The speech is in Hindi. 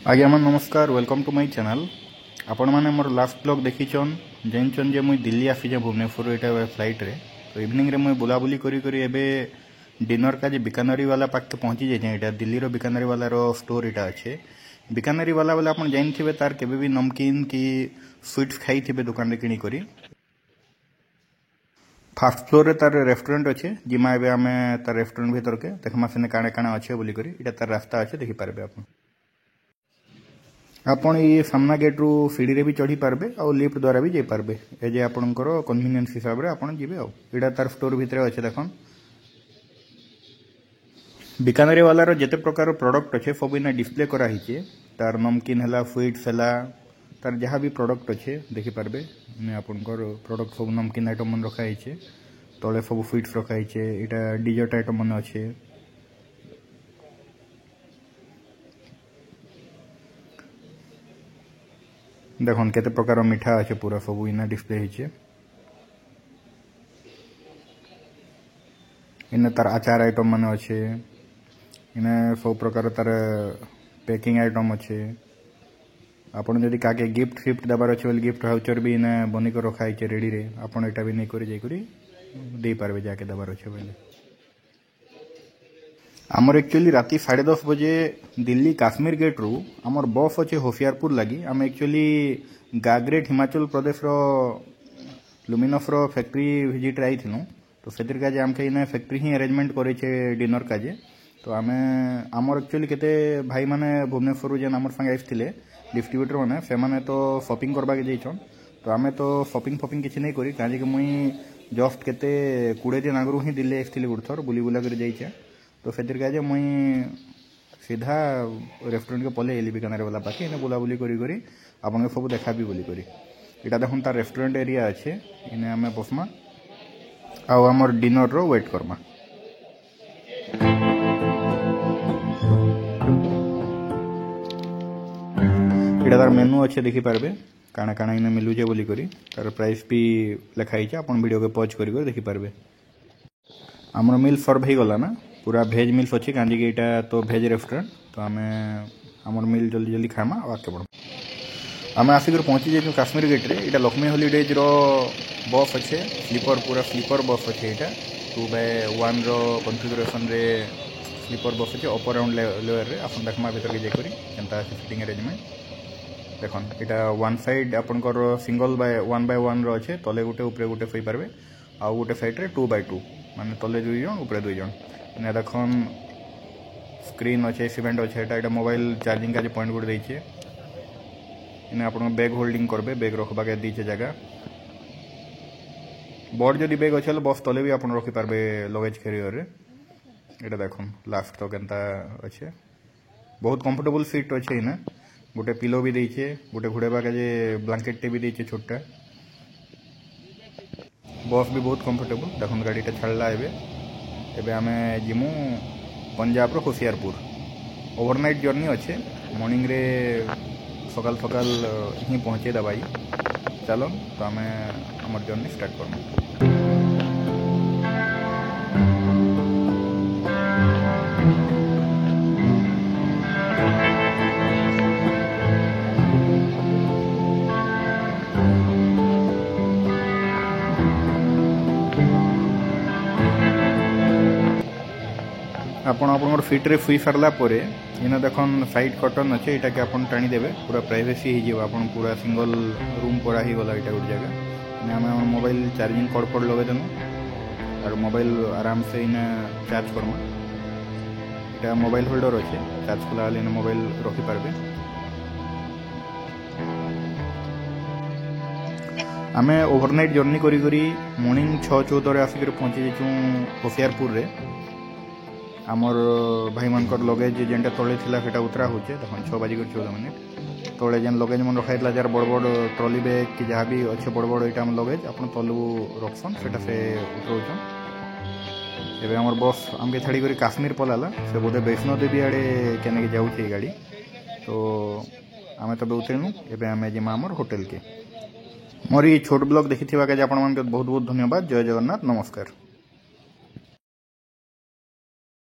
आज्ञा मन नमस्कार वेलकम टू माय चैनल। आपण मैंने मोर लास्ट ब्लॉग देखीचन जानचन जे मुई दिल्ली आसीचे भुवनेश्वर यहाँ फ्लाइट रे। तो इवनिंग रे मुई बुलाबुली करी करी एबे डिनर का जे बीकानेरी वाला पाखे पहुँची जाए। यहाँ दिल्ली रो बीकानेरी वाला रो स्टोर यहाँ अच्छे। बीकानेरी वाला बोले आप जानते तार केबे भी नमकीन कि स्वीट्स खाई थे दुकान रे किणी करी। फास्ट फ्लोर रे तार रेस्टोरेंट अच्छे जिमा एबे आमे तार रेस्टोरेंट भीतर के देखमा सेने काणे काणे अच्छे बोली करी इटा तार रास्ता अच्छे देखि पारबे आपण। आपण ये सामना गेट रु सीढ़ी रे भी चढ़ी पारबे और लिफ्ट द्वारा भी जाई पारबे। ए जे आपनकर कन्वीनियंस हिसाब रे आपण जिबे। आ एडा तार स्टोर भितर अच्छे देखन बीकानेरी वाला रो जेते प्रकार प्रोडक्ट अच्छे सब इना डिस्प्ले करा हिचे। तार नमकीन हला स्वीट्स हला तार जहाँ भी प्रोडक्ट अच्छे देखि पारबे। ने आपनकर प्रोडक्ट सब नमकीन आइटम मन रखा हिचे तले सब स्वीट्स रखा हिचे। एटा डिजर्ट आइटम मन अच्छे। देखन केते प्रकार मिठा अच्छे पूरा सब इना डिस्प्ले हिचे। इने तार आचार आइटम माने अच्छे। इने सब प्रकार तार पैकिंग आइटम अच्छे। आपण जदि काके गिफ्ट फिफ्ट दबार अच्छे बोले गिफ्ट वाउचर भी इने बनिक रखा हिचे रेडी रे। आपण एटा भी नै करी जाई करी दे पारबे जाके दबार अच्छे बोले। आमर एक्चुअली राति 10:30 बजे दिल्ली काश्मीर गेट रु आमर बस अच्छे होशियारपुर लगी। आम एक्चुअली गाग्रेट हिमाचल प्रदेश रो लुमिनस रो फैक्ट्री विजिट आई थिनु। तो सेतिर काजे आमके इने फैक्ट्री ही अरेंजमेंट करे छे डिनर काजे। तो आमे आमर एक्चुअली केते भाई माने भुवनेश्वर जेन आमर संगे आइथिले डिस्ट्रीब्यूटर माने से माने तो शॉपिंग करबा के जाइछन। तो आमे तो शॉपिंग किछि नै करी काजे कि मुई जस्ट केते 20 दिन आगरु ही दिल्ली आइथिले गुडथर बुली बुला कर जाइछे। तो सेतिर काजे मुई सीधा रेस्टोरेंट के पले एली बीकानेर वाला पाखे इने बुलाबुली करी करी आपन सब देखा भी बोली करी। इटा देखन तार रेस्टोरेंट एरिया अच्छे इने आमे बसमा आ हमर डिनर रो वेट करमा। इटा तार मेनू अच्छे देखि पारबे काना काना इने मिलु जे बोली करी तार प्राइस भी लिखा हिचे। आपन वीडियो के पॉज करी करी देखि पारबे। हमर मिल सर्व हे गला ना पूरा भेज मिल्स अच्छी कांजी कि इटा तो भेज रेस्टोरेंट। तो आमे हमर मिल जल्दी जल्दी खामा और आके बढ़ आमे आसिक पहुँची जाइए काश्मीर गेट रे। इटा लक्ष्मी हॉलीडेज रो बस अच्छे स्लीपर पूरा स्लीपर बस अच्छे। इटा 2x1 रो कॉन्फ़िगरेशन रे स्लीपर बस अच्छे अपर राउंड लेयर रे आपन देखमा भीतर के जाई करी केनता আছে सिटिंग अरेंजमेंट देखन। इटा वन साइड आपनकर सिंगल बाय 1x1 रो अच्छे तले गुटे ऊपर गुटे सोई पारबे आ गुटे साइड रे 2x2 माने तले 2 जन ऊपर 2 जन। ने देखन स्क्रीन अच्छे सीमेंट अच्छे। एटा मोबाइल चार्जिंग का जे पॉइंट गुड देइछे। इने आपन बैग होल्डिंग करबे बैग रखबा के दीचे जगह बड़ जदि बैग अच्छे बस तले भी आपन रखि पारबे लगेज कैरियर रे। एटा देखन लास्ट तो केनता अच्छे बहुत कंफर्टेबल सीट अच्छे। इने गोटे पिलो भी देइछे गोटे घुड़ेबा के जे ब्लैंकेट टे भी देइछे छोटा। बस भी बहुत कंफर्टेबल देखन गाड़ी टा छाड़ला एबे आमे जिमु पंजाब रो होशियारपुर ओवरनाइट जर्नी अच्छे। मॉर्निंग रे सकाल सकाल ही पहुँचे दबाई चलो। तो आमे हमर जर्नी स्टार्ट करमु। आपन आपन फिट रे फुई सारला परे इना देखन साइड कर्टन अच्छे। इटा के आपन टाणी देबे पूरा प्राइवेसी ही जीव आपन पूरा सिंगल रूम परा ही गला इटा गुड जगह। ने हम मोबाइल चार्जिंग कॉर्ड पर लगे देनु और मोबाइल आराम से इना चार्ज करमा। इटा मोबाइल होल्डर अच्छे चार्ज कला लेने मोबाइल रखि पारबे। आमे ओवरनाइट जर्नी करी करी मॉर्निंग 6:14 रे आसिक पहुंची जेचु होशियारपुर रे। आमर भाई मानकर लगेज जेनटा तले थिला सेटा उतरा होचे देखन 6:14 तले जेन लगेज मन रखाइला जार बड़ बड़ ट्रॉली बैग कि जहाँ भी अच्छे बड़ बड़ इटा लगेज अपन तलू रखसन सेटा से उतरौछन। एबे हमर बस हमके छाड़ी करी काश्मीर पलाला से बोधे वैष्णो देवी आड़े केने के जाउछे गाड़ी। तो आमे तबे उतरेनु एबे आमे जिमा हमर होटल के। मोर ई छोट ब्लॉग देखिथिबा के आपण मानके बहुत बहुत धन्यवाद। जय जगन्नाथ नमस्कार।